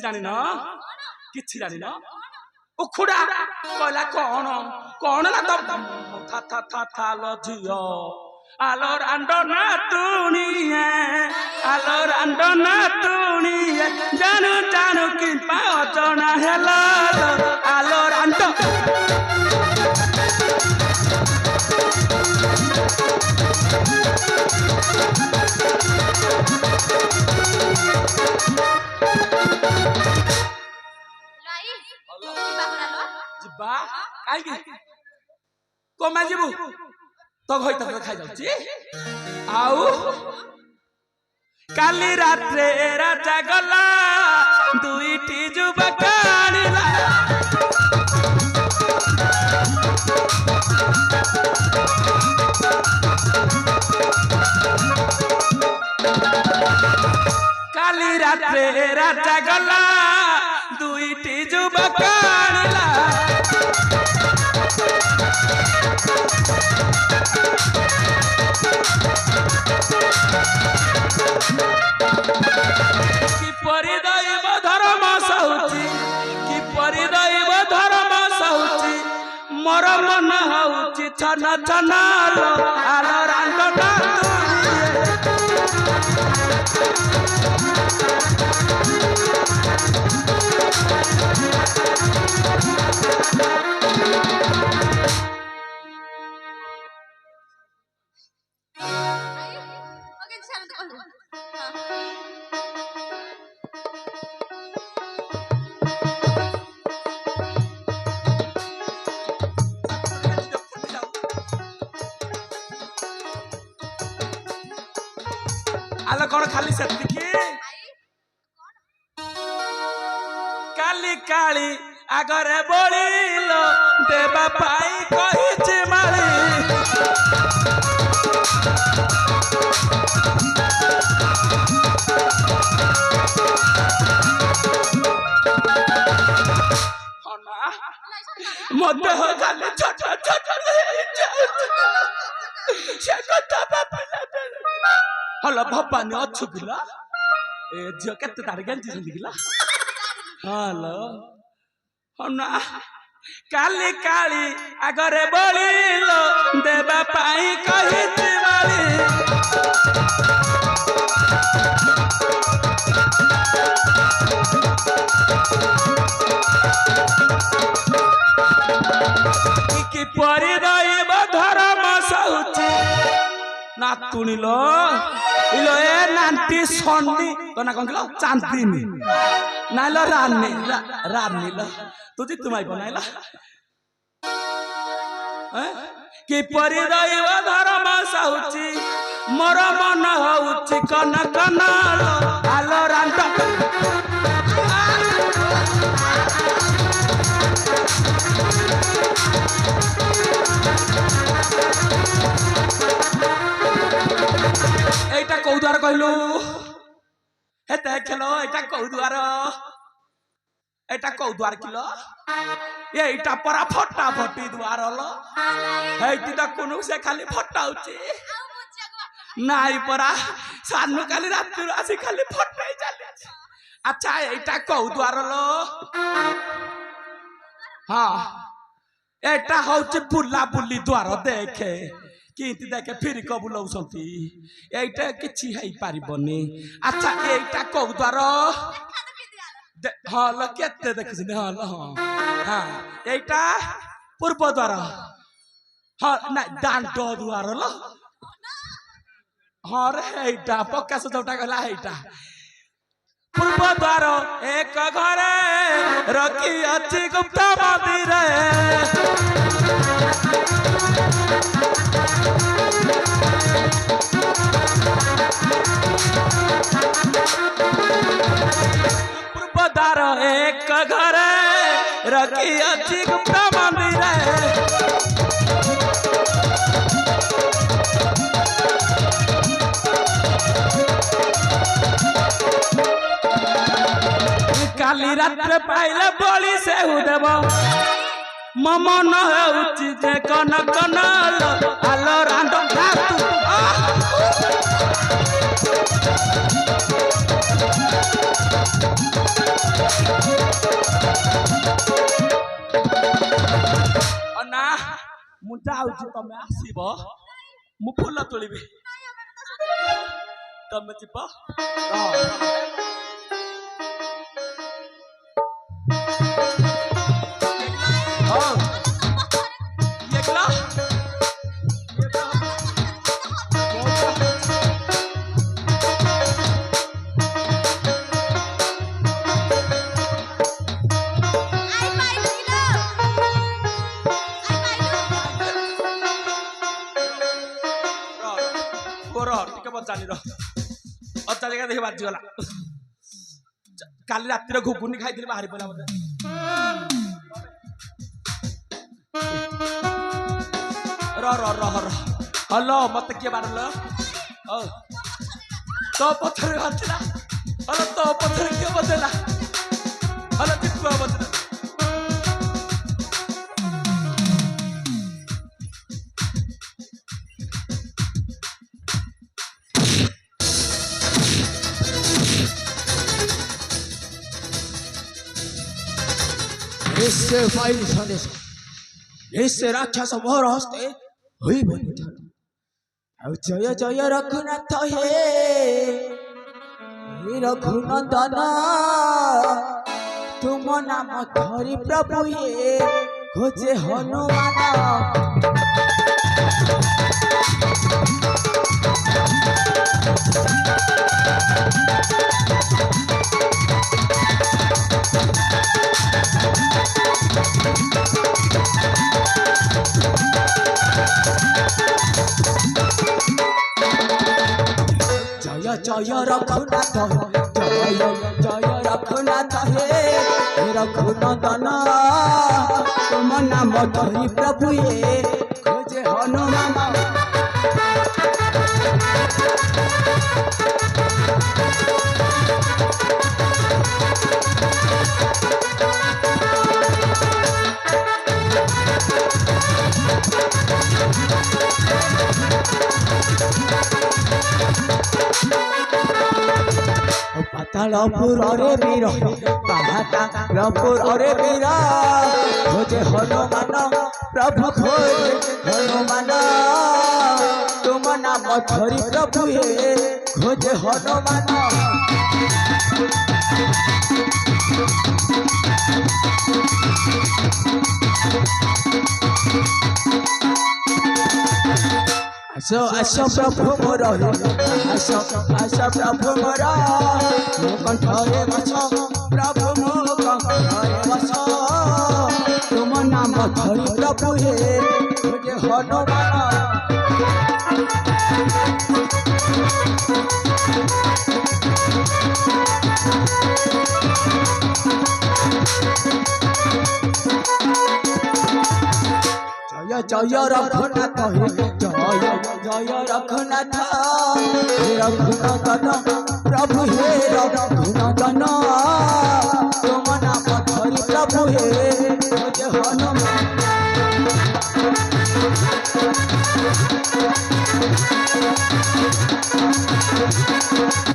जानी न किछि जानी न उखुड़ा कहला कौन ना तब था था था था लो झियो आलो रांडो ना तुनिए आलो रांडो ना तुनिए जानू जानू कि पावचना हेलो आलो रांडो जिबा काई को मैं जिबू तो होई तक खाई जाउची आउ काली रात्रे राजा गला दुईटी जुबा काणीला काली रात्रे राजा गला दुईटी जुबा काणीला कि परिदैव धर्म सहुची कि परिदैव धर्म सहुची मोर मन हउची छन छन आलो रांडा आलो कौन खाली सेतिकी काली काली आगरे बोलिलो देवा पाई कहिछि माली मते हो खाली छोट छोट से कथा बापला हलो भवानी अच्छु किला ए झियो केते तार गेंजी संदी किला हलो हना काली काली आगरे बोलिलो देवा पाई कहिछि माली कि परिदैव धर्म सहुची ना तुनिलो इलो ए नांटी सोनी तो ना कोन चांदनी नालो रानी रानी लो तुझी तुम्हाई बनाइला कि परिदैव धर्म सहुची मोर मन हउची कन कन आलो रांडा एटा कौ द्वार कहलु हे देखलो एटा कौ द्वार एटा कौ द्वार किलो एटा परा फटा फटी द्वार लो हेटी त कोनु से खाली फटाउची नाई परा सानु खाली रात आसी खाली फटाई चले अच्छा एटा कौ द्वार लो हां एटा होची बुला बुली द्वार देखे किंती देखे फिर कबुलौ संती एटा किछि हई पारिबनी अच्छा एटा कौ द्वार हां ल केते देखिस हां ल हां एटा पूर्व द्वार हां ना दांड द्वार ल हां रे एटा पक्का से जोटा गला एटा पूर्व द्वार एक घरे रखी अछि गुप्त मंदिर पूर्व द्वार एक घरे रखी अछि गुप्त मंदिर काली रात्र पाइले बोली से देव ममन होउची जे कन कन आलो रांडो धातु ମୁଁ ଯାଉଛି ତମେ ଆସିବ ମୁଁ ଫୁଲ ତୋଳିବି ତମେ ଯିବ ଅଚାଳିକା ଦେଖି ବାଜିଗଲା କାଲି ରାତିରେ ଘୁଗୁନି ଖାଇଥିଲି ବାହାରି ପଡିଲା ମତେ ହଲୋ ମତେ କିଏ ବାଡିଲ ତୋ ପଥରେ ବାଜିଲା ହଲୋ ତୋ ପଥରେ କିଏ ବଜେଇଲା hello ଚିତୁଆ ବଜେଇଲା Esse vai sandes. Esse राक्षस मोर हस्ते होई बनिथन औ जय जय रघुनाथ हे रघुनंदन तुम नाम धरि प्रभु हे खोजे हनुमान जय रघुनाथ जय जय रघुनाथ हे रघुनंदन तुम नाम धरि प्रभु हे खोजे हनुमान पातालपुर रे वीर पातालपुर रे वीर खोजे हनुमान प्रभु खोजे हनुमान तुम नाम धरि प्रभु हे खोजे हनुमान आशा प्रभु मोर आशा प्रभु मोर मो कंठरे बस प्रभु मो कंठरे बस तुम नाम धरि प्रभु हे खोजे हनुमान जय रघुनाथ हे जय जय रघुनाथ रघुनंदन प्रभु हे रघुनंदन